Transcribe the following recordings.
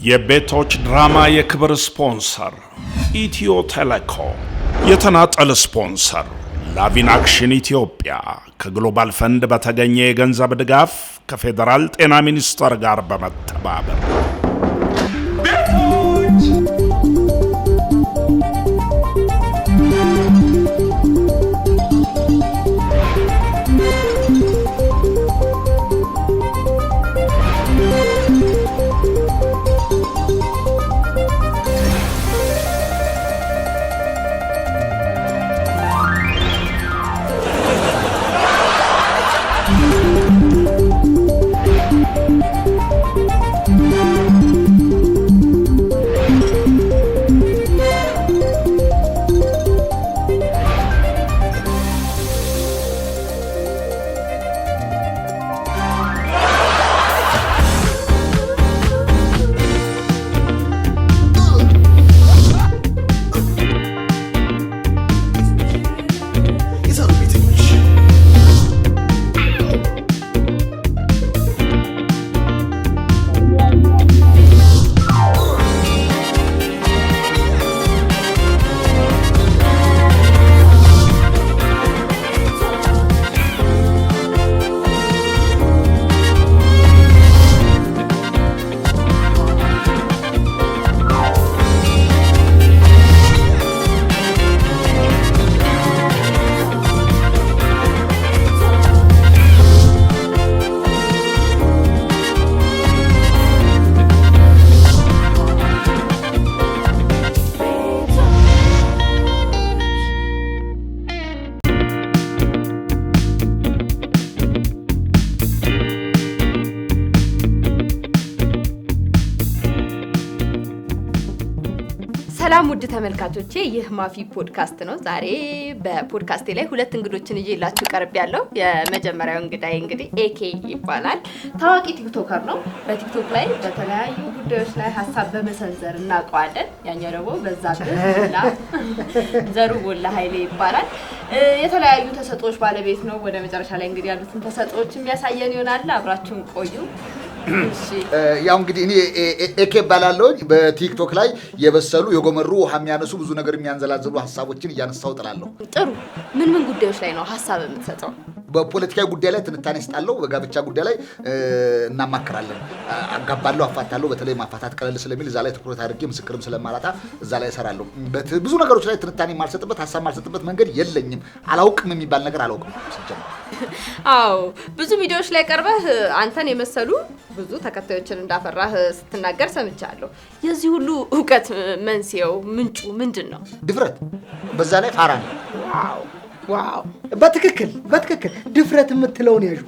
የቤቶች ድራማ የክብር ስፖንሰር ኢትዮ ቴሌኮም፣ የተናጠል ስፖንሰር ላቪን አክሽን ኢትዮጵያ ከግሎባል ፈንድ በተገኘ የገንዘብ ድጋፍ ከፌደራል ጤና ሚኒስቴር ጋር በመተባበር ሰላም ውድ ተመልካቾቼ፣ ይህ ማፊ ፖድካስት ነው። ዛሬ በፖድካስቴ ላይ ሁለት እንግዶችን ይዤላችሁ ቀርቤያለሁ። የመጀመሪያው እንግዳዬ እንግዲህ ኤኬ ይባላል። ታዋቂ ቲክቶከር ነው። በቲክቶክ ላይ በተለያዩ ጉዳዮች ላይ ሀሳብ በመሰንዘር እናውቀዋለን። ያኛው ደግሞ በዛብህና ዘሩቦላ ኃይሌ ይባላል። የተለያዩ ተሰጥኦዎች ባለቤት ነው። ወደ መጨረሻ ላይ እንግዲህ ያሉትን ተሰጥኦዎች የሚያሳየን ይሆናል። አብራችሁን ቆዩ። ያው እንግዲህ እኔ ኤኬ ባላለው በቲክቶክ ላይ የበሰሉ የጎመሩ ውሃ የሚያነሱ ብዙ ነገር የሚያንዘላዝሉ ሐሳቦችን እያነሳው ጥላለሁ። ጥሩ። ምን ጉዳዮች ላይ ነው ሐሳብ የምትሰጠው? በፖለቲካዊ ጉዳይ ላይ ትንታኔ ስጣለው። በጋብቻ ጉዳይ ላይ እናማክራለን። አጋባለሁ፣ አፋታለሁ። በተለይ ማፋታት ቀለል ስለሚል እዛ ላይ ትኩረት አድርጌ ምስክርም ስለማላጣ እዛ ላይ እሰራለሁ። ብዙ ነገሮች ላይ ትንታኔ ማልሰጥበት፣ ሐሳብ ማልሰጥበት መንገድ የለኝም። አላውቅም የሚባል ነገር አላውቅም ሲጀምር። አዎ፣ ብዙ ቪዲዮዎች ላይ ቀርበህ አንተን የመሰሉ ብዙ ተከታዮችን እንዳፈራህ ስትናገር ሰምቻለሁ። የዚህ ሁሉ ዕውቀት መንስኤው ምንጩ ምንድን ነው? ድፍረት፣ በዛ ላይ ፋራ ነው። ዋው! በትክክል ድፍረት የምትለውን ያዡ።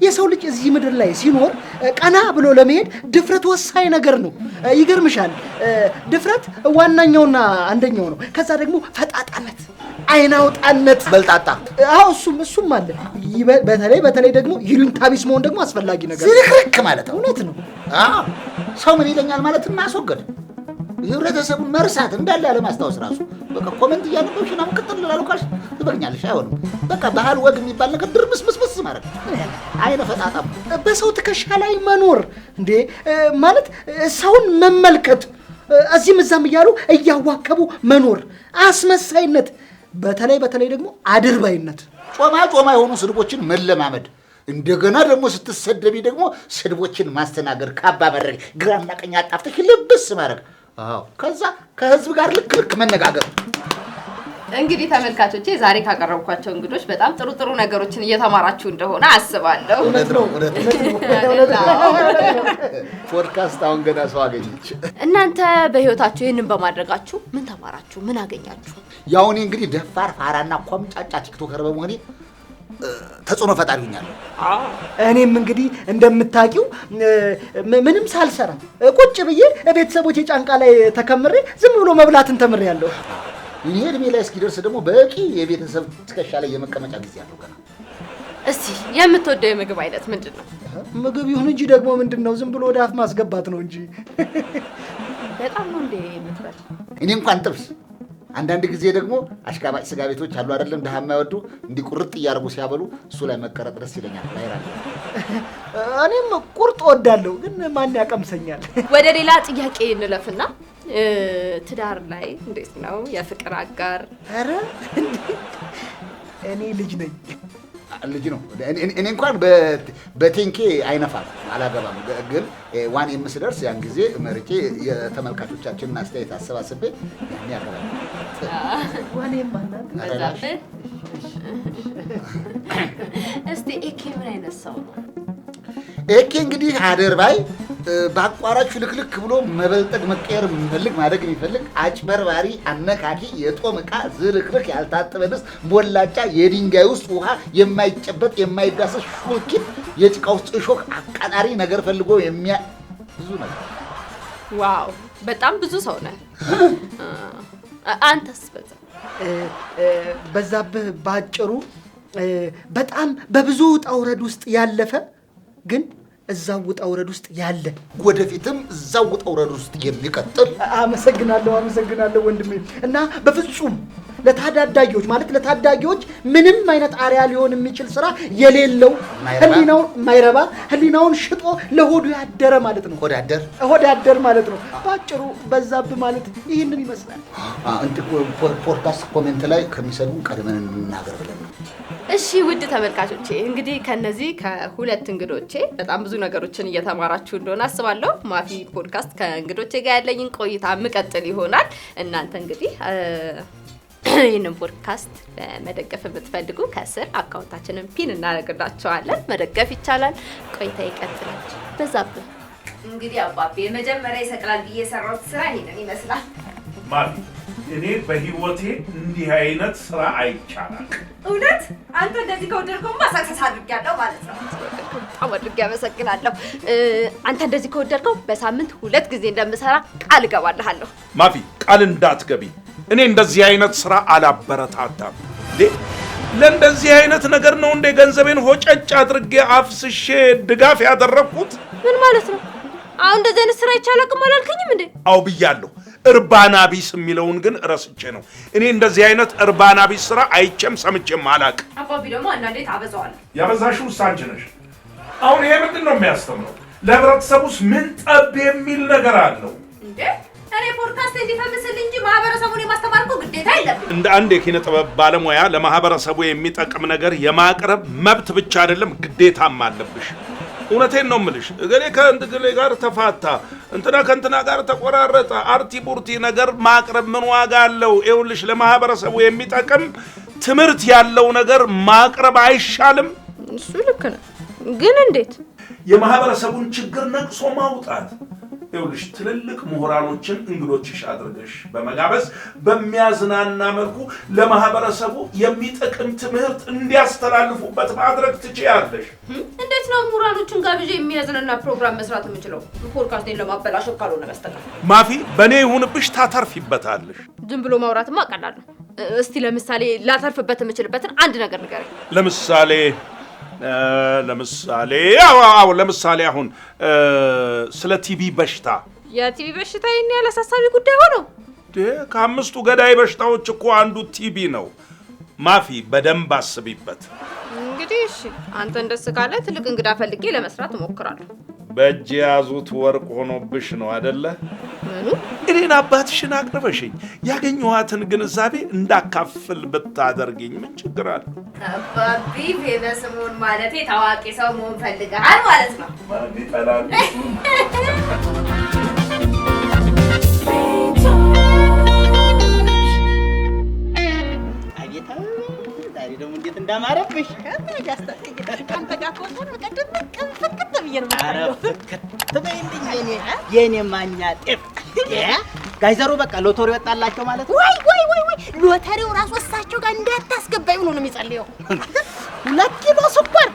የሰው ልጅ እዚህ ምድር ላይ ሲኖር ቀና ብሎ ለመሄድ ድፍረት ወሳኝ ነገር ነው። ይገርምሻል፣ ድፍረት ዋናኛውና አንደኛው ነው። ከዛ ደግሞ ፈጣጣነት፣ አይናውጣነት፣ በልጣጣ። አዎ እሱም አለ። በተለይ ደግሞ ይሉኝታ ቢስ መሆን ደግሞ አስፈላጊ ነገር ነው። ዝርክርክ ማለት ነው። እውነት ነው። አዎ ሰው ምን ይለኛል ማለት ማስወገድ፣ ህብረተሰቡን መርሳት፣ እንዳለ ያለ ማስታወስ ራሱ በቃ ኮሜንት እያነበብሽ ነው ቅጥል ላሉ ካልሽ ትበቅኛለሽ። አይሆንም። በቃ ባህል ወግ የሚባል ነገር ድርምስምስምስ ማድረግ፣ አይነ ፈጣጣም በሰው ትከሻ ላይ መኖር እንዴ ማለት ሰውን መመልከት፣ እዚህም እዛም እያሉ እያዋከቡ መኖር፣ አስመሳይነት፣ በተለይ ደግሞ አድርባይነት፣ ጮማ የሆኑ ስድቦችን መለማመድ፣ እንደገና ደግሞ ስትሰደቢ ደግሞ ስድቦችን ማስተናገድ፣ ካባ ማድረግ፣ ግራና ቀኝ አጣፍተሽ ልብስ ማድረግ። አዎ ከዛ ከህዝብ ጋር ልክ መነጋገር። እንግዲህ ተመልካቾቼ ዛሬ ካቀረብኳቸው እንግዶች በጣም ጥሩ ነገሮችን እየተማራችሁ እንደሆነ አስባለሁ። እውነት ነው። ፖድካስት አሁን ገና ሰው አገኘች። እናንተ በህይወታችሁ ይህንን በማድረጋችሁ ምን ተማራችሁ? ምን አገኛችሁ? ያው እኔ እንግዲህ ደፋር ፋራና ኮምጫጫ ቲክቶከር በመሆኔ ተጽዕኖ ፈጣሪ ሆኛለሁ። እኔም እንግዲህ እንደምታውቂው ምንም ሳልሰራ ቁጭ ብዬ ቤተሰቦቼ ጫንቃ ላይ ተከምሬ ዝም ብሎ መብላትን ተምሬያለሁ። እኔ እድሜ ላይ እስኪደርስ ደግሞ በቂ የቤተሰብ ትከሻ ላይ የመቀመጫ ጊዜ አለው ገና። እስቲ የምትወደው የምግብ አይነት ምንድን ነው? ምግብ ይሁን እንጂ ደግሞ ምንድን ነው? ዝም ብሎ ወደ አፍ ማስገባት ነው እንጂ። በጣም ነው እንዴ የምትበላው? እኔ እንኳን ጥብስ አንዳንድ ጊዜ ደግሞ አሽቃባጭ ስጋ ቤቶች አሉ አይደለም፣ ደሃ የማይወዱ እንዲህ ቁርጥ እያደረጉ ሲያበሉ እሱ ላይ መቀረጥ ደስ ይለኛል። ባይራል እኔም ቁርጥ ወዳለሁ፣ ግን ማን ያቀምሰኛል? ወደ ሌላ ጥያቄ እንለፍና ትዳር ላይ እንዴት ነው የፍቅር አጋር? ኧረ እኔ ልጅ ነኝ። ልጅ ነው። እኔ እንኳን በቴንኬ አይነፋም አላገባም። ግን ዋን የምስደርስ ያን ጊዜ መርጬ የተመልካቾቻችንን አስተያየት አሰባስቤ ያን ያገባል። ዋን የማናት እስቲ ኤኬ ምን አይነት ሰው ነው? ኤኬ እንግዲህ አደርባይ በአቋራጭ ፍልክልክ ብሎ መበልጠግ መቀየር የሚፈልግ ማድረግ የሚፈልግ አጭበርባሪ፣ አነካኪ፣ የጦም ዕቃ ዝርክርክ፣ ያልታጠበ ድስት፣ ሞላጫ፣ የድንጋይ ውስጥ ውሃ የማይጨበጥ የማይዳሰስ ሹልኪት፣ የጭቃ ውስጥ እሾክ አቃጣሪ ነገር ፈልጎ ብዙ ነገር። ዋው በጣም ብዙ ሰው ነህ። አንተስ? በዛብህ ባጭሩ በጣም በብዙ ውጣ ውረድ ውስጥ ያለፈ ግን እዛው ውጣ ውረድ ውስጥ ያለ ወደፊትም እዛው ውጣ ውረድ ውስጥ የሚቀጥል። አመሰግናለሁ ወንድሜ። እና በፍጹም ለታዳጊዎች ማለት ለታዳጊዎች ምንም አይነት አሪያ ሊሆን የሚችል ስራ የሌለው ህሊናውን ሽጦ ለሆዱ ያደረ ማለት ነው። ሆዳደር ማለት ነው። ባጭሩ በዛብህ ማለት ይህንን ይመስላል። ፖድካስት ኮሜንት ላይ ከሚሰዱን ቀድመን እንናገር ብለን ነው። እሺ ውድ ተመልካቾቼ እንግዲህ ከነዚህ ከሁለት እንግዶቼ በጣም ብዙ ነገሮችን እየተማራችሁ እንደሆነ አስባለሁ። ማፊ ፖድካስት ከእንግዶቼ ጋር ያለኝን ቆይታ ምቀጥል ይሆናል። እናንተ እንግዲህ ይህንን ፖድካስት ለመደገፍ የምትፈልጉ ከስር አካውንታችንን ፒን እናደርግላቸዋለን። መደገፍ ይቻላል። ቆይታ ይቀጥላል። በዛብህ እንግዲህ አባቤ የመጀመሪያ ይሰቅላል ብዬ የሰራሁት ስራ ይሄንን ይመስላል። ማፊ እኔ በህይወቴ እንዲህ አይነት ስራ አይቻላል። እውነት አንተ እንደዚህ ከወደድከውማ ሰክሰስ አድርጌያለሁ ማለት ነው። በጣም አድርጌ አመሰግናለሁ። አንተ እንደዚህ ከወደድከው በሳምንት 2 ጊዜ እንደምሰራ ቃል እገባልሃለሁ። ማፊ ቃል እንዳትገቢ። እኔ እንደዚህ አይነት ስራ አላበረታታም። ለእንደዚህ አይነት ነገር ነው እንደ ገንዘቤን ሆጨጭ አድርጌ አፍስሼ ድጋፍ ያደረኩት። ምን ማለት ነው? አሁን እንደዚህ አይነት ስራ ይቻላልም አላልከኝም እንዴ? አው ብያለሁ። እርባና ቢስ የሚለውን ግን ረስቼ ነው። እኔ እንደዚህ አይነት እርባና ቢስ ስራ አይቼም ሰምቼም አላውቅም። አባቢ ደግሞ አንዳንዴ ታበዛዋለህ። ያበዛሽው አንቺ ነሽ። አሁን ይሄ ምንድን ነው የሚያስተምረው? ለህብረተሰቡስ ምን ጠብ የሚል ነገር አለው እንዴ? እኔ ፖድካስት እንዲፈምስል እንጂ ማህበረሰቡን የማስተማር እኮ ግዴታ የለብኝም። እንደ አንድ የኪነ ጥበብ ባለሙያ ለማህበረሰቡ የሚጠቅም ነገር የማቅረብ መብት ብቻ አይደለም ግዴታም አለብሽ። እውነቴን ነው የምልሽ። እገሌ ከእንትገሌ ጋር ተፋታ፣ እንትና ከእንትና ጋር ተቆራረጠ፣ አርቲ ቡርቲ ነገር ማቅረብ ምን ዋጋ አለው? ይኸውልሽ ለማህበረሰቡ የሚጠቅም ትምህርት ያለው ነገር ማቅረብ አይሻልም? እሱ ልክ ነው፣ ግን እንዴት? የማህበረሰቡን ችግር ነቅሶ ማውጣት። ይኸውልሽ ትልልቅ ምሁራኖችን እንግዶችሽ አድርገሽ በመጋበዝ በሚያዝናና መልኩ ለማህበረሰቡ የሚጠቅም ትምህርት እንዲያስተላልፉበት ማድረግ ትችያለሽ። እንዴት ነው ምሁራኖችን ጋብዤ የሚያዝናና ፕሮግራም መስራት የምችለው? ፖድካስቴን ለማበላሸት ካልሆነ በስተቀር። ማፊ በእኔ ይሁንብሽ፣ ታተርፊበታለሽ። ዝም ብሎ ማውራትማ ቀላል ነው። እስቲ ለምሳሌ ላተርፍበት የምችልበትን አንድ ነገር ንገረኝ። ለምሳሌ አሁን ስለ ቲቪ በሽታ። የቲቪ በሽታ ይሄን ያለ አሳሳቢ ጉዳይ ሆኖ ከአምስቱ ገዳይ በሽታዎች እኮ አንዱ ቲቪ ነው። ማፊ በደንብ አስቢበት። እንግዲህ እሺ፣ አንተ እንደስ ካለ ትልቅ እንግዳ ፈልጌ ለመስራት እሞክራለሁ። በእጅ ያዙት ወርቅ ሆኖብሽ ነው አይደለ? ምኑ? እኔን አባትሽን አቅርበሽኝ ያገኘኋትን ግንዛቤ እንዳካፍል ብታደርግኝ ምን ችግር አለ? አባቢ ፌመስ መሆን ማለቴ ታዋቂ ሰው መሆን ፈልገሃል ማለት ነው። ማን ይጠላል? ዛሬ ደግሞ እንዴት እንዳማረብሽ የኔ ማኛ ጤፍ ጋይዘሩ በቃ ሎተሪ ወጣላቸው ማለት ነው። ወይ ሎተሪው ራሱ እሳቸው ጋር እንዳታስገባኝ ብሎ ነው የሚጸልየው። 2 ኪሎ ስኳር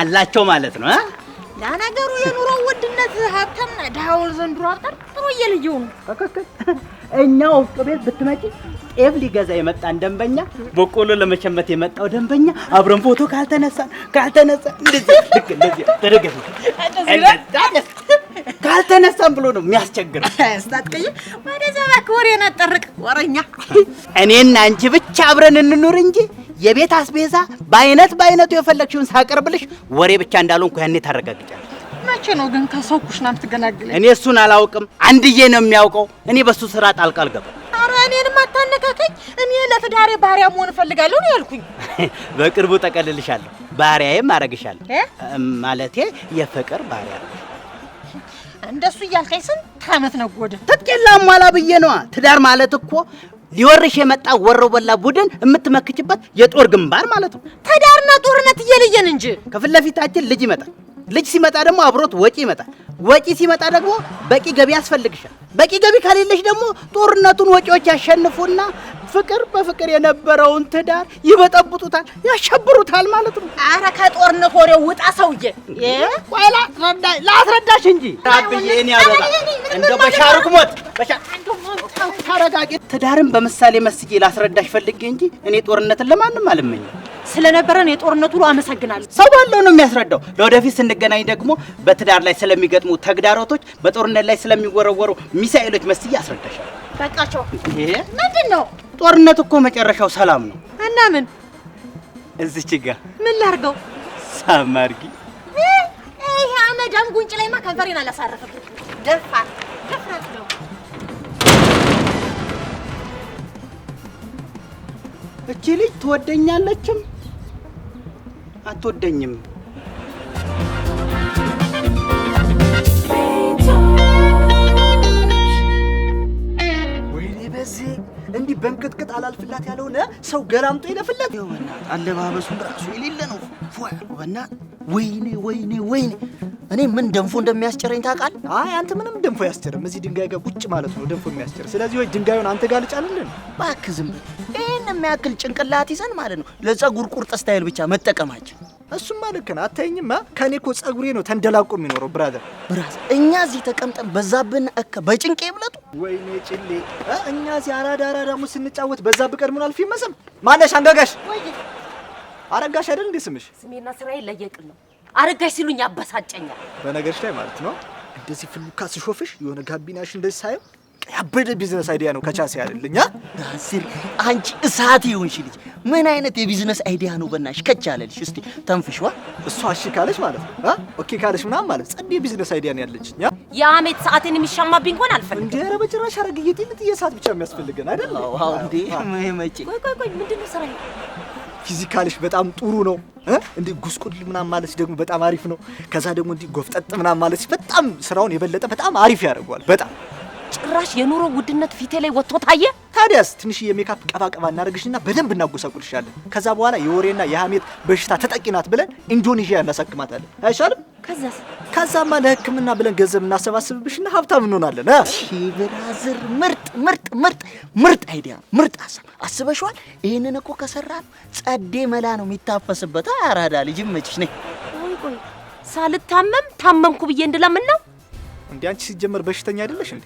አላቸው ማለት ነው። ለነገሩ የኑሮ ውድነት ሀብታምና ድሃውን ዘንድሮ ሀብታም ጥሩ እየለየው ነው። እኛ ወፍጮ ቤት ብትመጪ ጤፍ ሊገዛ የመጣን ደንበኛ፣ በቆሎ ለመሸመት የመጣው ደንበኛ አብረን ፎቶ ካልተነሳ እንደዚህ ልክ እንደዚህ ተደገፈ ካልተነሳን ብሎ ነው የሚያስቸግረው። አስታጥቀኝ ወደ ዘባክ ወሬ ነጠርቅ ወረኛ። እኔና አንቺ ብቻ አብረን እንኑር እንጂ የቤት አስቤዛ በአይነቱ የፈለግሽውን ሳቀርብልሽ ወሬ ብቻ እንዳልሆንኩ ያኔ ታረጋግጫለሽ። መቼ ነው ግን ከሰው ኩሽና የምትገላግለኝ? እኔ እሱን አላውቅም። አንድዬ ነው የሚያውቀው። እኔ በሱ ስራ ጣልቃ አልገባም። ኧረ እኔንም አታነካከኝ። እኔ ለትዳሬ ባሪያ መሆን እፈልጋለሁ ነው ያልኩኝ። በቅርቡ ጠቀልልሻለሁ፣ ባሪያዬም አረግሻለሁ። ማለቴ የፍቅር ባሪያ። እንደሱ እያልከኝ ስንት ዓመት ነጎደ። ትጥቄን ላሟላ ብዬ ነዋ። ትዳር ማለት እኮ ሊወርሽ የመጣ ወሮ በላ ቡድን የምትመክችበት የጦር ግንባር ማለት ነው። ትዳርና ጦርነት እየለየን እንጂ ከፊት ለፊታችን ልጅ ይመጣል። ልጅ ሲመጣ ደግሞ አብሮት ወጪ ይመጣል። ወጪ ሲመጣ ደግሞ በቂ ገቢ ያስፈልግሻል። በቂ ገቢ ከሌለሽ ደግሞ ጦርነቱን ወጪዎች ያሸንፉና ፍቅር በፍቅር የነበረውን ትዳር ይበጠብጡታል፣ ያሸብሩታል ማለት ነው። ኧረ ከጦርነት ወሬው ውጣ ሰውዬ። ቆይ ላስረዳሽ እንጂ ራብዬ እኔ አበባ እንደው በሻሩክ ሞት ተረጋጊ። ትዳርን በምሳሌ መስዬ ላስረዳሽ ፈልጌ እንጂ እኔ ጦርነትን ለማንም አልመኝም። ስለነበረን የጦርነቱ ሁሉ አመሰግናለሁ። ሰው ባለው ነው የሚያስረዳው። ለወደፊት ስንገናኝ ደግሞ በትዳር ላይ ስለሚገጥሙ ተግዳሮቶች፣ በጦርነት ላይ ስለሚወረወሩ ሚሳኤሎች መስዬ አስረዳሻለሁ። በቃቸው። ይሄ ምንድን ነው? ጦርነት እኮ መጨረሻው ሰላም ነው። እና ምን እዚች ጋ ምን ላድርገው? ሳም አድርጊ። ይሄ አመዳም ጉንጭ ላይማ ከንፈሬን አላሳረፈብኝ። ደፋር ነው። እቺ ልጅ ትወደኛለችም አትወደኝም። ወይኔ በዚህ እንዲህ በንቅጥቅጥ አላልፍላት ያለውነ ሰው ገላምጦ ይለፍለት። ይወና አለባበሱን ራሱ የሌለ ነው። ወና ወይኔ ወይኔ ወይኔ እኔ ምን ደንፎ እንደሚያስጨረኝ ታውቃለህ? አይ አንተ ምንም ደንፎ ያስጨርም። እዚህ ድንጋይ ጋር ቁጭ ማለት ነው ደንፎ የሚያስጨር። ስለዚህ ወይ ድንጋዩን አንተ ጋር ልጫልልን። እባክህ ዝም በል። ይሄን የሚያክል ጭንቅላት ይዘን ማለት ነው ለፀጉር ቁርጥ ስታይል ብቻ መጠቀማችን። እሱማ ልክ ነህ። አታየኝማ ከኔ እኮ ፀጉሬ ነው ተንደላቆ የሚኖረው። ብራዘር እኛ እዚህ ተቀምጠን በዛብን እከ በጭንቄ ይብለጡ። ወይኔ ጭሌ እኛ እዚህ አራዳ ሙስ ስንጫወት በዛብህ ቀድሞን አልፊ መስም ማነሽ? አንጋጋሽ አረጋሽ አይደል እንዴ ስምሽ? ስሜና ስራዬ ለየቅል ነው። አረጋሽ ሲሉኝ ያበሳጨኛል። በነገርሽ ላይ ማለት ነው እንደዚህ ፍሉካ ሲሾፍሽ የሆነ ጋቢናሽ እንደዚህ ሳይው ያበደ ቢዝነስ አይዲያ ነው ከቻሴ አይደልኛ። ዳስር አንቺ እሳት ይሁንሽ ልጅ ምን አይነት የቢዝነስ አይዲያ ነው በእናትሽ ከቻለልሽ? እስቲ ተንፍሽዋ። እሷ እሺ ካለሽ ማለት ነው ኦኬ ካለሽ ምናምን ማለት ጸዴ ቢዝነስ አይዲያ ነው ያለችኛ። የአሜት ሰዓትን የሚሻማብኝ እንኳን አልፈልግም። እንዴ ኧረ በጭራሽ አረግዬ ጥልት የሰዓት ብቻ የሚያስፈልገን አይደል? አዎ እንዴ መቼ ቆይ ምንድነው ስራዬ? ፊዚካልሽ በጣም ጥሩ ነው። እንዴ ጉስቁል ምናምን ማለት ደግሞ በጣም አሪፍ ነው። ከዛ ደግሞ እንዲህ ጎፍጠጥ ምናምን ማለት በጣም ስራውን የበለጠ በጣም አሪፍ ያደርገዋል። በጣም ጭራሽ የኑሮ ውድነት ፊቴ ላይ ወጥቶ ታየ። ታዲያስ ትንሽ የሜካፕ ቀባቀባ እናደርግሽና በደንብ እናጎሳቁልሻለን። ከዛ በኋላ የወሬና የሐሜት በሽታ ተጠቂናት ብለን ኢንዶኔዥያ እናሳክማታለን። አይሻልም? ከዛማ ለሕክምና ብለን ገንዘብ እናሰባስብብሽና ሀብታም እንሆናለን። ብራዘር ምርጥ አይዲያ፣ ምርጥ ሀሳብ አስበሽዋል? ይሄንን እኮ ከሰራን ጸዴ መላ ነው የሚታፈስበት። አራዳ ልጅ መችሽ ነኝ። ቆይ ሳልታመም ታመምኩ ብዬ እንድለምን ነው እንዴ? አንቺ ሲጀመር በሽተኛ አይደለሽ እንዴ?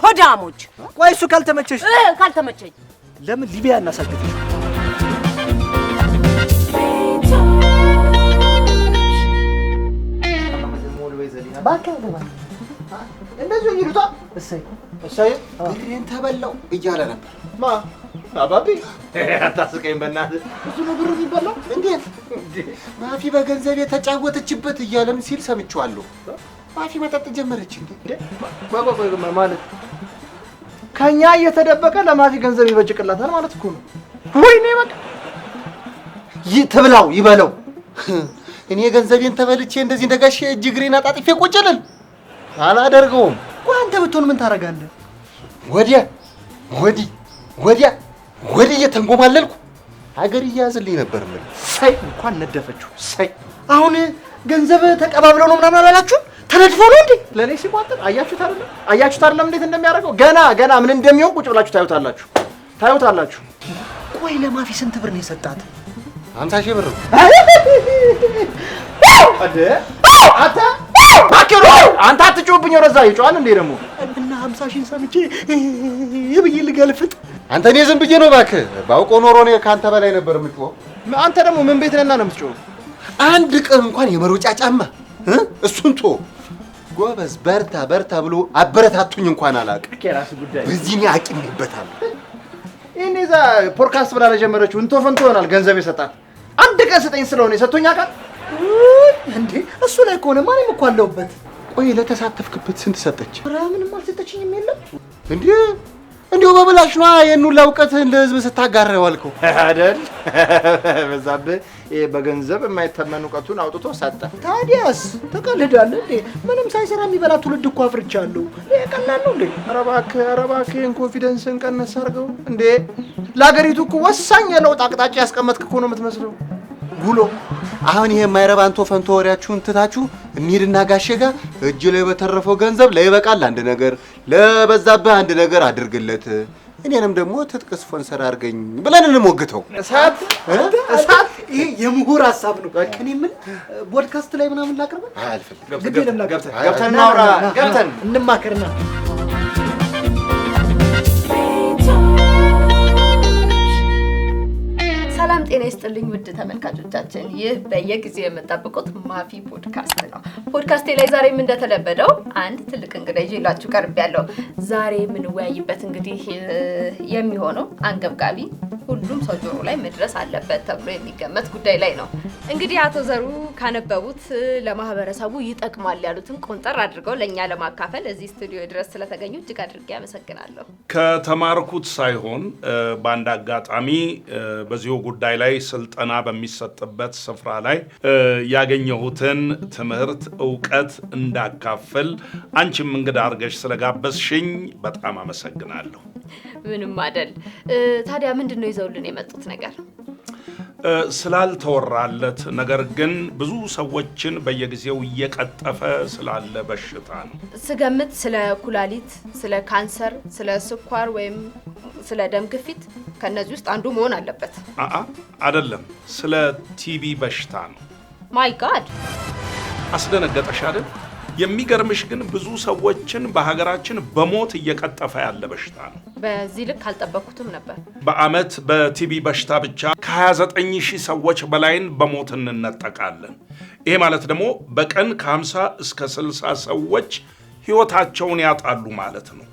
ሆዳሞች። ቆይ እሱ ካልተመቸሽ ካልተመቸኝ ለምን ሊቢያ እናሳግጥሽ? እንደዚህ ይሉታ እሰይ ብሬን ተበላው እያለ ነበር። አባቢ አታስቀኝ በእናትህ። ብዙ ነው ብሩ የሚበላው። እንዴት ማፊ በገንዘብ የተጫወተችበት እያለም ሲል ሰምቼዋለሁ። ማፊ መጠጥ ጀመረች እንዴ? ማለት ከኛ እየተደበቀ ለማፊ ገንዘብ ይበጅቅላታል ማለት እኮ ነው። ወይኔ በቃ ትብላው ይበለው። እኔ ገንዘቤን ተበልቼ እንደዚህ እንደጋሽ እጅ እግሬን አጣጥፌ ቁጭ ልል አላደርገውም። ቆይ አንተ ብትሆን ምን ታደርጋለህ? ወዲያ እየተንጎማለልኩ ሀገር እያያዝልኝ ነበር። ምን ሳይ እንኳን ነደፈችው። ሳይ አሁን ገንዘብ ተቀባብለው ነው ምናምን አላላችሁ? ተነድፎ ነው እንዴ? ለኔ ሲቋጥር አያችሁት አይደለም እንዴት እንደሚያደርገው። ገና ምን እንደሚሆን ቁጭ ብላችሁ ታዩታላችሁ። ቆይ ለማፊ ስንት ብር ነው የሰጣት? 50 ሺህ ብር ነው። አንተ አትጮህብኝ። ወረዛ ይጮሃል እንዴ ደግሞ? እና 50 ሺህ ሰምቼ ይብይ ልገልፍጥ። አንተ እኔ ዝም ብዬ ነው እባክህ። ባውቆ ኖሮ እኔ ካንተ በላይ ነበር የምትጮህ። አንተ ደግሞ ምን ቤት ነህና ነው የምትጮህ? አንድ ቀን እንኳን የመሮጫ ጫማ እሱን ቶ ጎበዝ በርታ ብሎ አበረታቱኝ እንኳን አላውቅም። ከራስ ጉዳይ በዚህ እኔ አቂም ይበታል። እኔ እዛ ፖድካስት ብላ ለጀመረችው እንቶ ፈንቶ ይሆናል ገንዘብ የሰጣት። አንድ ቀን ስጠኝ ስለሆነ የሰጥቶኛ ቃል እንዴ እሱ ላይ ከሆነ ማንም እኮ አለውበት። ቆይ ለተሳተፍክበት ስንት ሰጠች? ኧረ ምንም አልሰጠችኝም። የለም እንዴ እንዴው በብላሽ ነው የኑ ለውቀትህን ለህዝብ ስታጋራ ዋልከው አይደል? በዛብህ በገንዘብ የማይተመን እውቀቱን አውጥቶ ሰጠ። ታዲያስ ተቀልዳለህ እንዴ? ምንም ሳይሰራ የሚበላ ትውልድ እኮ አፍርቻለሁ። ቀላል ነው እንዴ? ኧረ እባክህን ኮንፊደንስን ቀነስ አድርገው እንዴ። ለሀገሪቱ እኮ ወሳኝ የለውጥ አቅጣጫ ያስቀመጥክ እኮ ነው የምትመስለው። ጉሎ አሁን ይሄ የማይረባንቶ ፈንቶ ወሬያችሁን ትታችሁ እንሂድና ጋሼ ጋር እጅ ላይ በተረፈው ገንዘብ ላይ ይበቃል አንድ ነገር ለበዛብህ አንድ ነገር አድርግለት፣ እኔንም ደግሞ ትጥቅ ስፖንሰር አድርገኝ ብለን እንሞግተው። እሳት ይሄ የምሁር ሀሳብ ነው። ከኔ ምን ፖድካስት ላይ ምናምን ላቅርብ አልፈልግም። ገብተን እናውራ፣ ገብተን እንማከርና ሰላም ጤና ይስጥልኝ ውድ ተመልካቾቻችን፣ ይህ በየጊዜው የምትጠብቁት ማፊ ፖድካስት ነው። ፖድካስቴ ላይ ዛሬም እንደተለመደው አንድ ትልቅ እንግዳ ይዤላችሁ ቀርቤያለሁ። ዛሬ የምንወያይበት እንግዲህ የሚሆነው አንገብጋቢ ሁሉም ሰው ጆሮ ላይ መድረስ አለበት ተብሎ የሚገመት ጉዳይ ላይ ነው። እንግዲህ አቶ ዘሩ ካነበቡት ለማህበረሰቡ ይጠቅማል ያሉትን ቆንጠር አድርገው ለኛ ለማካፈል እዚህ ስቱዲዮ ድረስ ስለተገኙ እጅግ አድርጌ አመሰግናለሁ። ከተማርኩት ሳይሆን በአንድ አጋጣሚ በዚሁ ጉዳይ ላይ ስልጠና በሚሰጥበት ስፍራ ላይ ያገኘሁትን ትምህርት ዕውቀት እንዳካፍል አንቺም እንግዳ አድርገሽ ስለጋበዝሽኝ በጣም አመሰግናለሁ። ምንም አይደል። ታዲያ ምንድነው ይዘውልን የመጡት ነገር? ስላልተወራለት ነገር ግን ብዙ ሰዎችን በየጊዜው እየቀጠፈ ስላለ በሽታ ነው። ስገምት ስለ ኩላሊት፣ ስለ ካንሰር፣ ስለ ስኳር ወይም ስለ ደም ግፊት ከነዚህ ውስጥ አንዱ መሆን አለበት። አይደለም፣ ስለ ቲቢ በሽታ ነው። ማይ ጋድ! አስደነገጠሽ አይደል? የሚገርምሽ ግን ብዙ ሰዎችን በሀገራችን በሞት እየቀጠፈ ያለ በሽታ ነው። በዚህ ልክ አልጠበቅኩትም ነበር። በአመት በቲቢ በሽታ ብቻ ከ29,000 ሰዎች በላይን በሞት እንነጠቃለን። ይሄ ማለት ደግሞ በቀን ከ50 እስከ 60 ሰዎች ህይወታቸውን ያጣሉ ማለት ነው።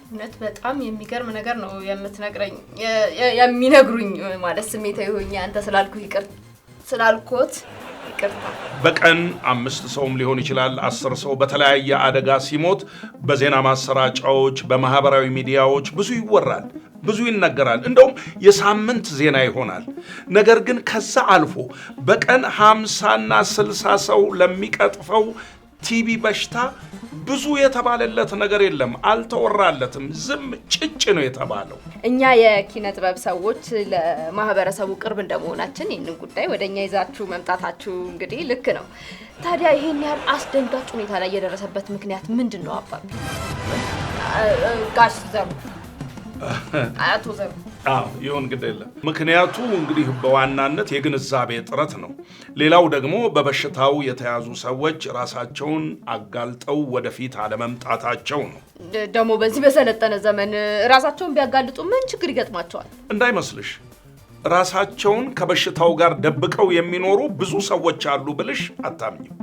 እውነት በጣም የሚገርም ነገር ነው የምትነግረኝ የሚነግሩኝ ማለት ስሜታዊ ሆኜ አንተ ስላልኩ ስላልኩት ይቅርታ። በቀን 5 ሰውም ሊሆን ይችላል 10 ሰው በተለያየ አደጋ ሲሞት በዜና ማሰራጫዎች በማህበራዊ ሚዲያዎች ብዙ ይወራል፣ ብዙ ይነገራል። እንደውም የሳምንት ዜና ይሆናል። ነገር ግን ከዛ አልፎ በቀን 50 እና 60 ሰው ለሚቀጥፈው ቲቢ በሽታ ብዙ የተባለለት ነገር የለም፣ አልተወራለትም። ዝም ጭጭ ነው የተባለው። እኛ የኪነ ጥበብ ሰዎች ለማህበረሰቡ ቅርብ እንደመሆናችን ይህንን ጉዳይ ወደኛ ይዛችሁ መምጣታችሁ እንግዲህ ልክ ነው። ታዲያ ይሄን ያህል አስደንጋጭ ሁኔታ ላይ የደረሰበት ምክንያት ምንድን ነው? አባቢ ጋሽ ዘሩ፣ አቶ ዘሩ። ይሁን ግድ የለም። ምክንያቱ እንግዲህ በዋናነት የግንዛቤ እጥረት ነው። ሌላው ደግሞ በበሽታው የተያዙ ሰዎች ራሳቸውን አጋልጠው ወደፊት አለመምጣታቸው ነው። ደግሞ በዚህ በሰለጠነ ዘመን ራሳቸውን ቢያጋልጡ ምን ችግር ይገጥማቸዋል? እንዳይመስልሽ ራሳቸውን ከበሽታው ጋር ደብቀው የሚኖሩ ብዙ ሰዎች አሉ ብልሽ አታምኝም።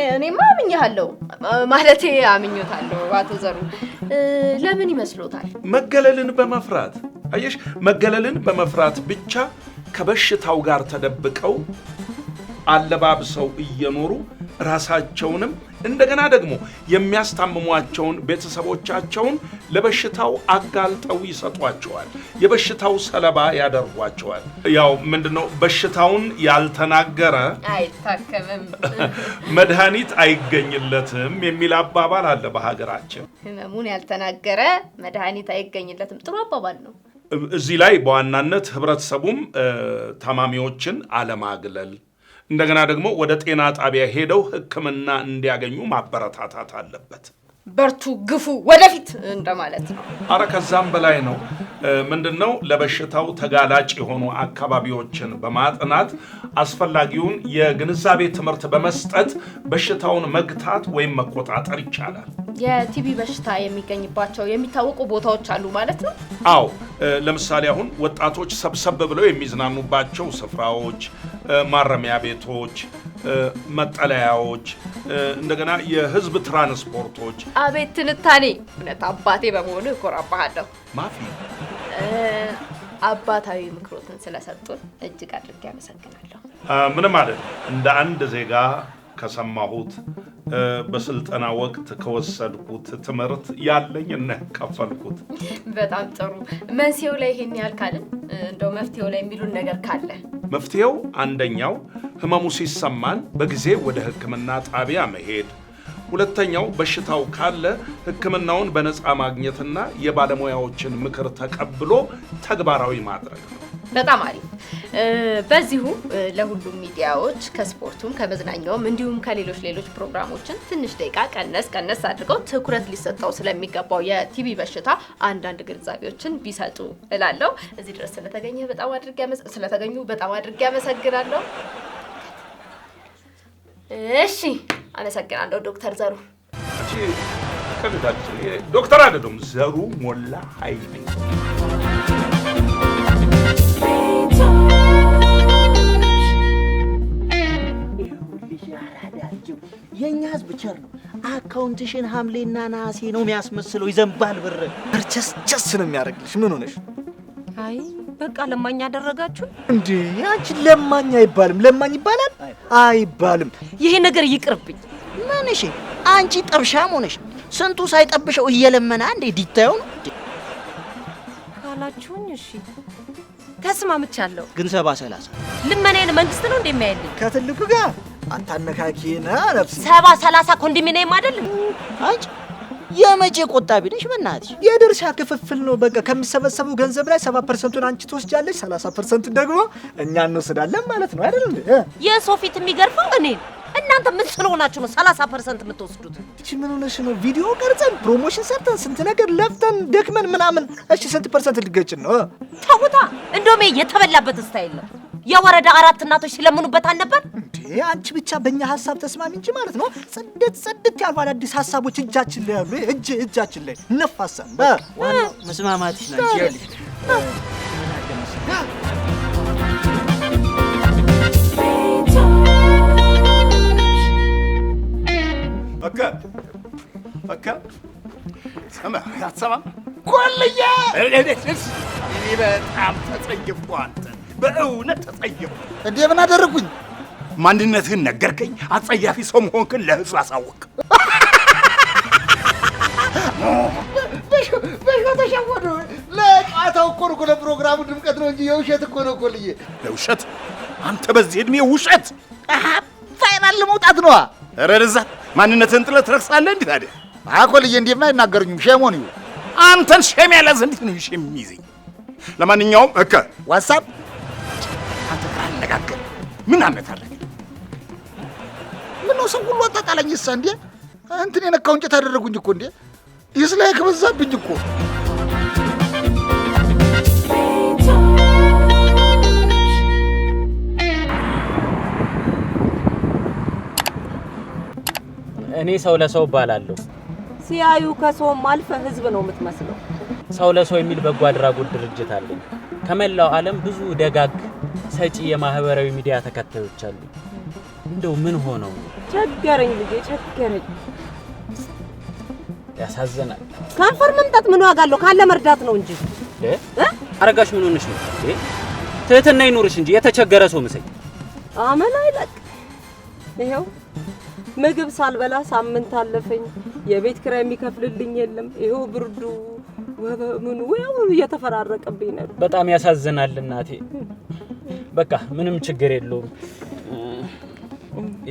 እኔማ አምኛለሁ፣ ማለቴ አምኞታለሁ። አቶ ዘሩ ለምን ይመስሎታል? መገለልን በመፍራት አየሽ፣ መገለልን በመፍራት ብቻ ከበሽታው ጋር ተደብቀው አለባብሰው እየኖሩ ራሳቸውንም እንደገና ደግሞ የሚያስታምሟቸውን ቤተሰቦቻቸውን ለበሽታው አጋልጠው ይሰጧቸዋል። የበሽታው ሰለባ ያደርጓቸዋል። ያው ምንድነው በሽታውን ያልተናገረ አይታከምም፣ መድኃኒት አይገኝለትም የሚል አባባል አለ በሀገራችን። ህመሙን ያልተናገረ መድኃኒት አይገኝለትም። ጥሩ አባባል ነው። እዚህ ላይ በዋናነት ህብረተሰቡም ታማሚዎችን አለማግለል እንደገና ደግሞ ወደ ጤና ጣቢያ ሄደው ሕክምና እንዲያገኙ ማበረታታት አለበት። በርቱ፣ ግፉ፣ ወደፊት እንደማለት ነው። አረ ከዛም በላይ ነው። ምንድነው ለበሽታው ተጋላጭ የሆኑ አካባቢዎችን በማጥናት አስፈላጊውን የግንዛቤ ትምህርት በመስጠት በሽታውን መግታት ወይም መቆጣጠር ይቻላል። የቲቢ በሽታ የሚገኝባቸው የሚታወቁ ቦታዎች አሉ ማለት ነው? አዎ፣ ለምሳሌ አሁን ወጣቶች ሰብሰብ ብለው የሚዝናኑባቸው ስፍራዎች፣ ማረሚያ ቤቶች፣ መጠለያዎች፣ እንደገና የህዝብ ትራንስፖርቶች። አቤት ትንታኔ! እውነት አባቴ በመሆኑ እኮራባለሁ። ማፊ አባታዊ ምክሮትን ስለሰጡን እጅግ አድርጌ አመሰግናለሁ። ምንም አይደል። እንደ አንድ ዜጋ ከሰማሁት በስልጠና ወቅት ከወሰድኩት ትምህርት ያለኝ እና ያካፈልኩት። በጣም ጥሩ። መንስኤው ላይ ይሄን ያህል ካልን እንደው መፍትሄው ላይ የሚሉን ነገር ካለ? መፍትሄው አንደኛው ህመሙ ሲሰማን በጊዜ ወደ ሕክምና ጣቢያ መሄድ፣ ሁለተኛው በሽታው ካለ ሕክምናውን በነፃ ማግኘትና የባለሙያዎችን ምክር ተቀብሎ ተግባራዊ ማድረግ ነው። በጣም አሪፍ። በዚሁ ለሁሉም ሚዲያዎች ከስፖርቱም ከመዝናኛውም እንዲሁም ከሌሎች ፕሮግራሞችን ትንሽ ደቂቃ ቀነስ አድርገው ትኩረት ሊሰጠው ስለሚገባው የቲቢ በሽታ አንዳንድ ግንዛቤዎችን ቢሰጡ እላለሁ። እዚህ ድረስ ስለተገኙ በጣም አድርጌ አመሰግናለሁ። እሺ፣ አመሰግናለሁ ዶክተር ዘሩ። እሺ፣ ከልዳችን ዶክተር አይደለም ዘሩ ሞላ ኃይሌ። የኛ ህዝብ ቸር ነው። አካውንትሽን ሐምሌና ነሐሴ ነው የሚያስመስለው። ይዘንባል ብር ቸስ ነው የሚያደርግልሽ። ምን ሆነሽ? አይ በቃ ለማኝ ያደረጋችሁ እንዴ? አንቺ ለማኝ አይባልም። ለማኝ ይባላል አይባልም። ይሄ ነገር ይቅርብኝ። ምን እሺ፣ አንቺ ጠብሻም ሆነሽ ስንቱ ሳይጠብሸው እየለመና እንዴ ዲታዩ ነው ካላችሁኝ እሺ ተስማምቻለሁ። ግን 70-30 ልመናዬን መንግስት ነው እንደሚያይልኝ። ከትልቁ ጋር አታነካኪና ነፍስ 70-30 ኮንዶሚኒየም አይደል? አንቺ የመቼ ቆጣቢ ነሽ? በእናትሽ የድርሻ ክፍፍል ነው። በቃ ከሚሰበሰበው ገንዘብ ላይ 70% አንቺ ትወስጃለሽ፣ 30% ደግሞ እኛ እንወስዳለን ማለት ነው አይደል እንዴ? የሰው ፊት የሚገርፈው እኔን። እናንተ ምን ስለሆናችሁ ነው 30% የምትወስዱት? እቺ ምን ሆነሽ ነው? ቪዲዮ ቀርጸን ፕሮሞሽን ሰርተን ስንት ነገር ለፍተን ደክመን ምናምን፣ እሺ ስንት ፐርሰንት ልትገጭን ነው? ተውታ። እንደውም የተበላበት ስታይል ነው። የወረዳ 4 እናቶች ሲለምኑበት አልነበር እንዴ? አንቺ ብቻ በእኛ ሀሳብ ተስማሚ እንጂ ማለት ነው። ጽድት ያሉ አዳዲስ ሀሳቦች እጃችን ላይ ያሉ እጃችን ላይ ነፋሰን። ዋናው መስማማትሽ ነው እንጂ ያልሽ በቃ አትሰማም? ኮልዬ እኔ በጣም ተጸየፍኩ። አንተ በእውነት ተጸየፍኩ። እንዴ ምን አደረኩኝ? ማንነትህን ነገርከኝ። አጸያፊ ሰው መሆንክን ለህዝብ አሳወቅ። በሾ ተሸወዱ። ለጨዋታው እኮ ነው፣ ለፕሮግራሙ ድምቀት ነው እንጂ የውሸት እኮ ነው ኮልዬ። ለውሸት? አንተ በዚህ ዕድሜ ውሸት? ፋይናል ለመውጣት ነዋ። ኧረ እዛ ማንነትህን ጥለህ ትረክሳለህ እንዴ ታዲያ? ኮልዬ እንዴማ አይናገሩኝም። ሸሞን ይሁ አንተን ሸም ያለህ እንዴት ነው ሸም የሚይዘኝ? ለማንኛውም ዋትስአፕ አንተ ካላነጋገር ምን አነታረክ? ምን ነው ሰው ሁሉ አጣጣለኝ። እሳ እንዴ እንትን የነካው እንጨት አደረጉኝ እኮ እንዴ። ይስላይ ከበዛብኝ እኮ። እኔ ሰው ለሰው እባላለሁ። ሲያዩ ከሰውም አልፈ ህዝብ ነው የምትመስለው። ሰው ለሰው የሚል በጎ አድራጎት ድርጅት አለኝ። ከመላው ዓለም ብዙ ደጋግ ሰጪ የማህበራዊ ሚዲያ ተከታዮች አሉ። እንደው ምን ሆነው? ቸገረኝ ልጄ ቸገረኝ። ያሳዝናል። ከንፈር መምጣት ምን ዋጋ አለው? ካለ መርዳት ነው እንጂ። አረጋሽ ምን ሆነሽ ነው? ትህትና ይኑርሽ እንጂ የተቸገረ ሰው ምስይ አመል አይለቅ። ይሄው ምግብ ሳልበላ ሳምንት አለፈኝ። የቤት ኪራይ የሚከፍልልኝ የለም። ይሄው ብርዱ ወበምኑ ወያው እየተፈራረቀብኝ ነው። በጣም ያሳዝናል እናቴ። በቃ ምንም ችግር የለውም።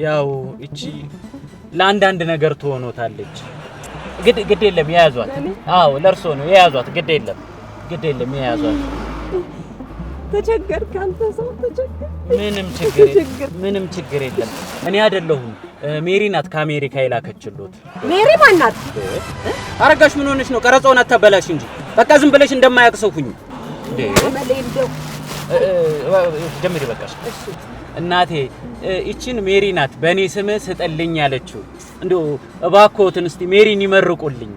ያው እቺ ለአንዳንድ ነገር ትሆኖታለች። ግድ የለም የያዟት። አዎ ለርሶ ነው የያዟት። ግድ የለም የያዟት። ተቸገርክ አንተ ሰው ተቸገር። ምንም ችግር የለም። እኔ አይደለሁም ሜሪ ናት ከአሜሪካ የላከችሉት። ሜሪ ማን ናት? አረጋሽ ምን ሆነሽ ነው? ቀረጻውን አታበላሽ እንጂ በቃ ዝም ብለሽ እንደማያቅሰው ሁኚ እንዴ። ጀምሪ በቃሽ። እናቴ እቺን ሜሪ ናት በእኔ ስም ስጠልኝ ያለችው። እንደው እባክዎትን እስቲ ሜሪን ይመርቁልኝ።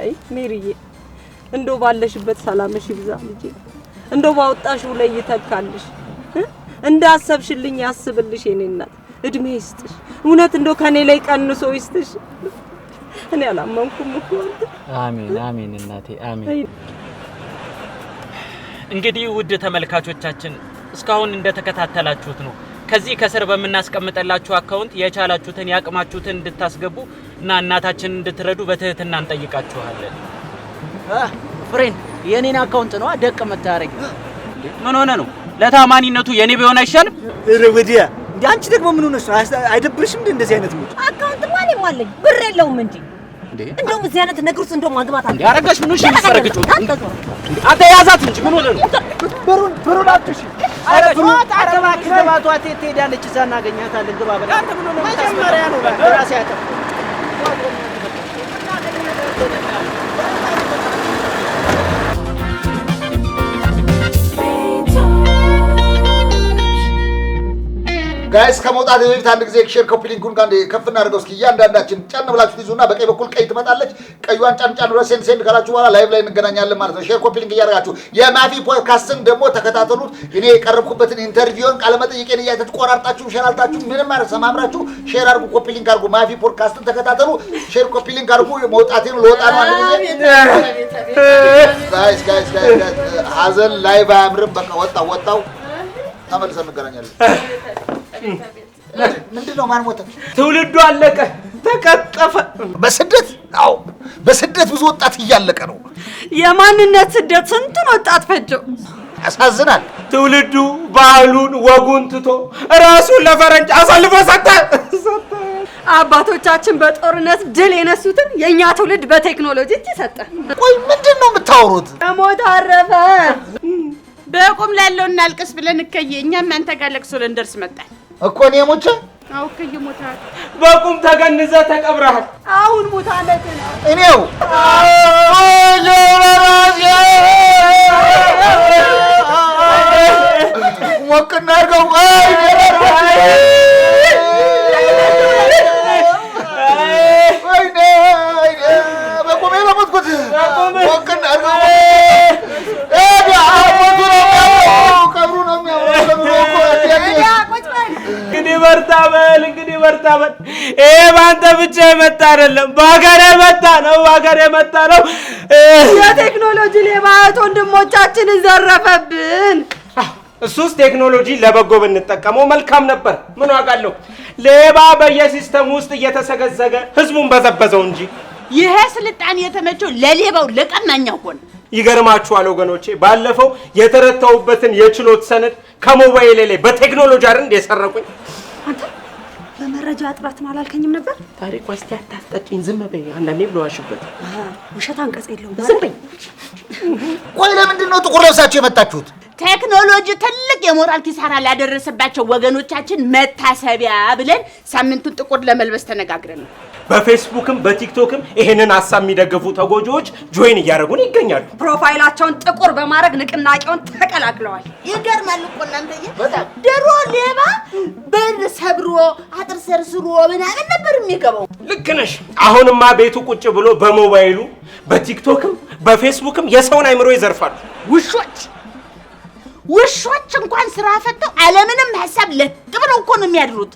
አይ ሜሪዬ እንደው ባለሽበት ሰላምሽ ይብዛ ልጄ። እንደው ባወጣሽው ላይ ይተካልሽ። እንዳሰብሽልኝ ያስብልሽ የኔ እናት። እድሜ ይስጥሽ። እውነት እንደው ከኔ ላይ ቀንሶ ይስጥሽ። እኔ አላመንኩም እኮ። አሜን እናቴ አሜን። እንግዲህ ውድ ተመልካቾቻችን እስካሁን እንደተከታተላችሁት ነው። ከዚህ ከስር በመናስቀምጠላችሁ አካውንት የቻላችሁትን ያቅማችሁትን እንድታስገቡ እና እናታችንን እንድትረዱ በትህትና እንጠይቃችኋለን። ፍሬን የኔን አካውንት ነው ደቅ መታረግ። ምን ሆነ ነው? ለታማኒነቱ የኔ ቢሆን አይሻልም? ረብዲያ እንዴ አንቺ ደግሞ ምን ሆነሽ? አይደብርሽም እንዴ እንደዚህ አይነት ሙጭ? አካውንት ማንም አለኝ ብር የለውም እንጂ እንደውም እዚህ አይነት ነገር ውስጥ እንደውም ማግባት አለ። ያረጋሽ ምን ነው ሲሰረግጩ? አንተ ያዛት እንጂ ምን ሆነ ነው? ብሩን አትሽ። አረ እባክህ ግባቷ ትሄዳለች። እዛ እናገኛታለን። ግባ በላ። አንተ ምን ሆነ? መጀመሪያ ነው በራሴ ያጠፋ ጋይስ ከመውጣት በፊት አንድ ጊዜ ሼር ኮፒ ሊንኩን ጋር ከፍ እናድርገው እስኪ። እያንዳንዳችን ጫን ብላችሁ ትይዙና በቀኝ በኩል ቀይ ትመጣለች። ቀዩን ጫን ብለ ሴንድ ካላችሁ በኋላ ላይቭ ላይ እንገናኛለን ማለት ነው። ሼር ኮፒ ሊንክ እያደረጋችሁ የማፊ ፖድካስትን ደግሞ ተከታተሉት። እኔ የቀረብኩበትን ኢንተርቪውን ቃለ መጠይቄን እያያችሁ ቆራርጣችሁ ሼር አልታችሁ ምንም ማለት ሰማምራችሁ ሼር አድርጉ፣ ኮፒ ሊንክ አድርጉ። ማፊ ፖድካስትን ተከታተሉ፣ ሼር ኮፒ ሊንክ አድርጉ። መውጣቴን ልወጣ ነው አንድ ጊዜ ጋይስ ሀዘን ላይቭ አያምርም። በቃ ወጣው ተመልሰን እንገናኛለን። ምንድነው? ማን ሞተ? ትውልዱ አለቀ፣ ተቀጠፈ በስደት። አዎ በስደት ብዙ ወጣት እያለቀ ነው። የማንነት ስደት ስንቱን ወጣት ፈጀው። ያሳዝናል። ትውልዱ ባህሉን ወጉን ትቶ ራሱን ለፈረንጅ አሳልፎ ሰጠ። አባቶቻችን በጦርነት ድል የነሱትን የኛ ትውልድ በቴክኖሎጂ እጅ ሰጠ። ቆይ ምንድነው የምታወሩት? ሞት አረፈ። በቁም ላለው እናልቅስ ብለን እከየ እኛም አንተ ጋር ለቅሶ ልንደርስ መጣን እኮ እኔ ሞቼ። አዎ እከየ ሞታል። በቁም ተገንዘ ተቀብረሃል። አሁን ሞታለት ነው እኔው ሞቅና አድርገው በቁሜ ለሞትኩት ሞቅና አድርገው እንግዲህ በርታ በል። ይሄ ባንተ ብቻ የመጣ አይደለም፣ በሀገር የመጣ ነው። የቴክኖሎጂ ሌባ ወንድሞቻችንን ዘረፈብን። እሱስ ቴክኖሎጂ ለበጎ ብንጠቀመው መልካም ነበር። ምን ዋጋ አለው? ሌባ በየሲስተም ውስጥ እየተሰገዘገ ህዝቡን በዘበዘው እንጂ። ይሄ ስልጣኔ የተመቸው ለሌባው ለቀማኛው ሆነ። ይገርማችኋል ወገኖቼ፣ ባለፈው የተረታውበትን የችሎት ሰነድ ከሞባይል ላይ በቴክኖሎጂ አይደል የሰረቁኝ። አንተ በመረጃ እጥረት አላልከኝም ነበር? ታሪክ ዋስቲ አታስጠቂኝ፣ ዝም በይ። አንዳንዴ ብለዋሽበት ውሸት አንቀጽ የለውም። ዝም በይ። ቆይ ለምንድን ነው ጥቁር ለብሳችሁ የመጣችሁት? ቴክኖሎጂ ትልቅ የሞራል ኪሳራ ላደረሰባቸው ወገኖቻችን መታሰቢያ ብለን ሳምንቱን ጥቁር ለመልበስ ተነጋግረን ነው። በፌስቡክም በቲክቶክም ይሄንን ሀሳብ የሚደግፉ ተጎጂዎች ጆይን እያደረጉን ይገኛሉ። ፕሮፋይላቸውን ጥቁር በማድረግ ንቅናቄውን ተቀላቅለዋል። ይገርማል እኮ እናንተዬ። ድሮ ሌባ በር ሰብሮ አጥር ሰርስሮ ምናምን ነበር የሚገባው። ልክ ነሽ። አሁንማ ቤቱ ቁጭ ብሎ በሞባይሉ በቲክቶክም በፌስቡክም የሰውን አይምሮ ይዘርፋሉ። ውሾች እንኳን ስራ ፈተው አለምንም ሐሳብ ለጥ ብለው እኮ ነው የሚያድሩት።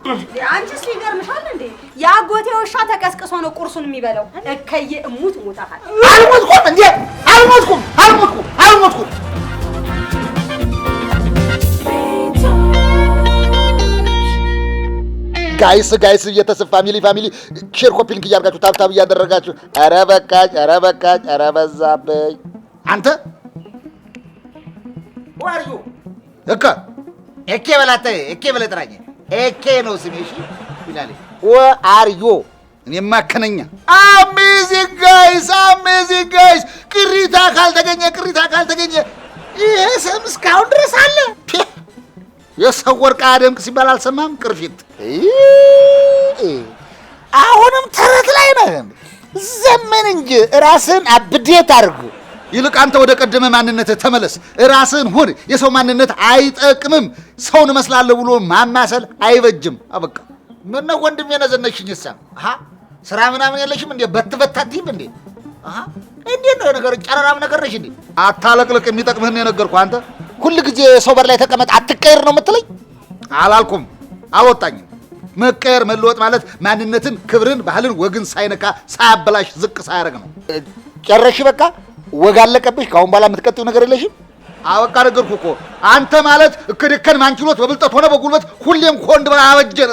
አንቺስ ይገርምሻል እንዴ? ያጎቴ ውሻ ተቀስቅሶ ነው ቁርሱን የሚበላው። እከየ እሙት ሞታሃል። አልሞትኩም እንዴ? አልሞትኩም። ጋይስ እየተሰፋ ፋሚሊ ሼር ኮፒ ሊንክ እያደረጋችሁ ታብታብ እያደረጋችሁ ኧረ በቃኝ ኧረ በዛብኝ። አንተ ዋርዩ ኤኬ በለህ ጥራኝ። ኤኬ ነው ስሜ። እሺ ይላል ዋርዩ እኔማ ከነኛ። አሜዚንግ ጋይስ ቅሪታ ካልተገኘ ይሄ ስም እስካሁን ድረስ አለ። የሰው ወርቅ አደምቅ ሲባል አልሰማም? ቅርፊት አሁንም ተረት ላይ ነህ። ዘመን እንጂ ራስን አብዴት አድርግ። ይልቅ አንተ ወደ ቀደመ ማንነትህ ተመለስ። ራስን ሁን። የሰው ማንነት አይጠቅምም። ሰውን እመስላለሁ ብሎ ማማሰል አይበጅም። አበቃ። ምነው ወንድሜ ነዘነሽኝ? አሃ ስራ ምናምን የለሽም እንዴ? በትበታቲም እንዴ? አሃ እንዴት ነው ነገር? ጨረራም ነገር ነሽ እንዴ? አታለቅልቅ። የሚጠቅምህን ነው የነገርኩህ። አንተ ሁሉ ጊዜ ሰው በር ላይ ተቀመጥ አትቀየር ነው የምትለኝ? አላልኩም፣ አልወጣኝም። መቀየር መለወጥ ማለት ማንነትን፣ ክብርን፣ ባህልን፣ ወግን ሳይነካ ሳያበላሽ ዝቅ ሳያደርግ ነው። ጨረሽ በቃ ወግ አለቀብሽ። ከአሁን በኋላ የምትቀጥዩ ነገር የለሽም። አበቃ ነገርኩህ እኮ አንተ ማለት እከደከን ማንችሎት በብልጠት ሆነ በጉልበት ሁሌም ኮንድ በላ አበጀን።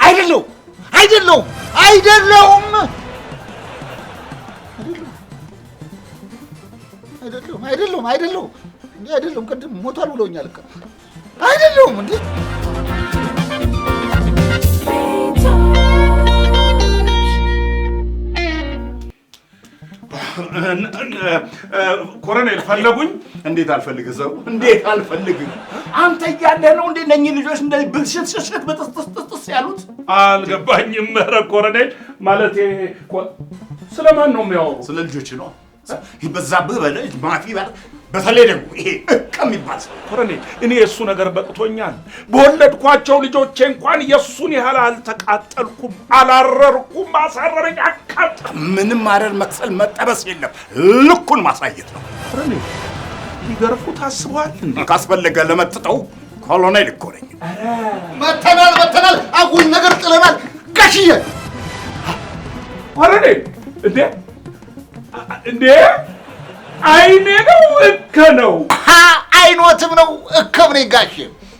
አይደለሁም አይደለሁም አይደለሁም አይደለሁም አይደለሁም አይደለሁም እንዴ አይደለሁም። ቅድም ሞቷል ብለውኛል እኮ አይደለሁም እንዴ ኮሎኔል ፈለጉኝ? እንዴት አልፈልግ ሰው እንዴት አልፈልግ? አንተ እያለህ ነው እንዴ እነኚህ ልጆች እንደዚህ ብልሽት በጥስጥስጥስ ያሉት? አልገባኝም። ኧረ ኮሎኔል ማለቴ ስለማን ነው የሚያወሩ? ስለ ልጆች ነው። ይበዛብህ በለኝ ማፊ በተለይ ደግሞ ይሄ ከሚባል ሰው ኮሎኔል፣ እኔ የእሱ ነገር በቅቶኛል። በወለድኳቸው ልጆቼ እንኳን የእሱን ያህል አልተቃጠልኩም፣ አላረርኩም። ማሳረረኝ አቃጥ ምንም ማረር መክሰል መጠበስ የለም፣ ልኩን ማሳየት ነው። ኮሎኔል ሊገርፉ ታስበዋል። ካስፈለገ ለመጥጠው ኮሎኔል እኮ ነኝ። መተናል አጉል ነገር ጥለናል ጋሽዬ። ኮሎኔል እንዴ አይኔ ነው እከ ነው አይኖትም ነው እከም ነኝ ጋሼ።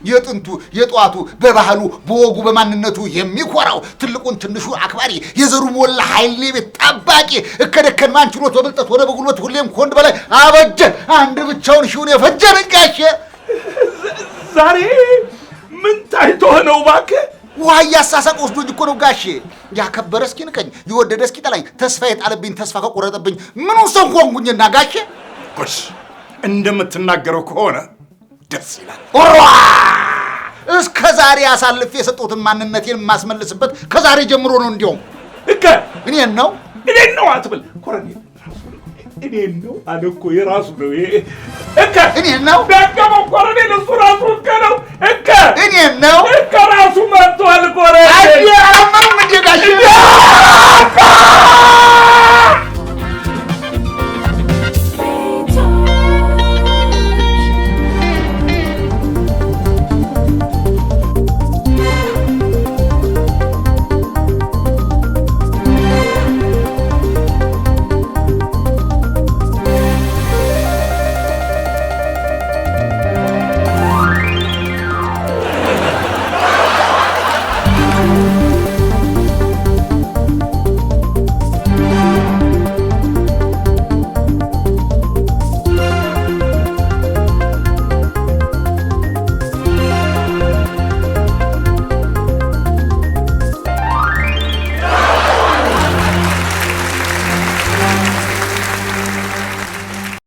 የጥንቱ የጧቱ በባህሉ በወጉ በማንነቱ የሚኮራው ትልቁን ትንሹ አክባሪ የዘሩ ሞላ ኃይሌ ቤት ጠባቂ እከደከን ማንችሎት በብልጠት ሆነ በጉልበት ሁሌም ኮንድ በላይ አበጀ አንድ ብቻውን ሺውን የፈጀን ጋሼ። ዛሬ ምን ታይቶ ነው እባክህ? ውሃ እያሳሳቅ ወስዶኝ እኮ ነው ጋሼ። ያከበረ እስኪ ንቀኝ፣ የወደደ እስኪ ጠላኝ፣ ተስፋ የጣለብኝ ተስፋ ከቆረጠብኝ ምኑን ሰው ሆንኩኝና ጋሼ። ጎሽ እንደምትናገረው ከሆነ ደስ ይላል። ኦራ እስከ ዛሬ አሳልፌ የሰጠሁትን ማንነቴን የማስመልስበት ከዛሬ ጀምሮ ነው። እንዲያውም እኔን ነው አትብል ኮሎኔል። እኔን ነው አለ እኮ የራሱ ነው ይሄ። እኔን ነው ደገመው ኮሎኔል። እሱ ራሱ ነው። እኔን ነው ራሱ መጥቷል ኮሎኔል።